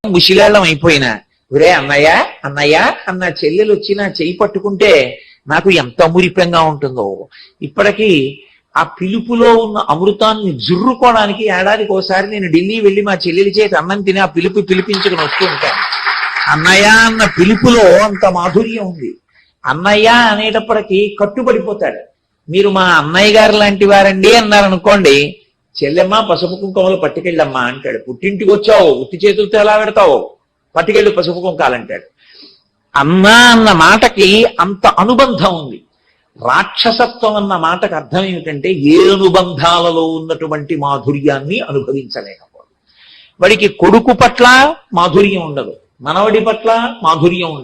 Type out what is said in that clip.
ముశిలేళ్లం అయిపోయినా ఒరే అన్నయ్య అన్నయ్య అన్న చెల్లెలు వచ్చి నా చెయ్యి పట్టుకుంటే నాకు ఎంత మురిపెంగా ఉంటుందో. ఇప్పటికీ ఆ పిలుపులో ఉన్న అమృతాన్ని జుర్రుకోవడానికి ఏడాదికి ఒకసారి నేను ఢిల్లీ వెళ్ళి మా చెల్లెలి చేతి అన్నం తిని ఆ పిలుపుని వస్తూ ఉంటాను. అన్నయ్య అన్న పిలుపులో అంత మాధుర్యం ఉంది. అన్నయ్య అనేటప్పటికీ కట్టుబడిపోతాడు. మీరు మా అన్నయ్య గారు లాంటి వారండి అన్నారనుకోండి, చెల్లెమ్మ పసుపు కుంకుమలు పట్టుకెళ్ళమ్మా అంటాడు. పుట్టింటికి వచ్చావు ఉత్తి చేతులతో ఎలా పెడతావు, పట్టుకెళ్ళు పసుపు కుంకాలంటాడు. అన్నా అన్న మాటకి అంత అనుబంధం ఉంది. రాక్షసత్వం అన్న మాటకు అర్థం ఏమిటంటే ఏ అనుబంధాలలో ఉన్నటువంటి మాధుర్యాన్ని అనుభవించలేకపోవడం. వాడికి కొడుకు పట్ల మాధుర్యం ఉండదు, మనవడి పట్ల మాధుర్యం ఉండదు.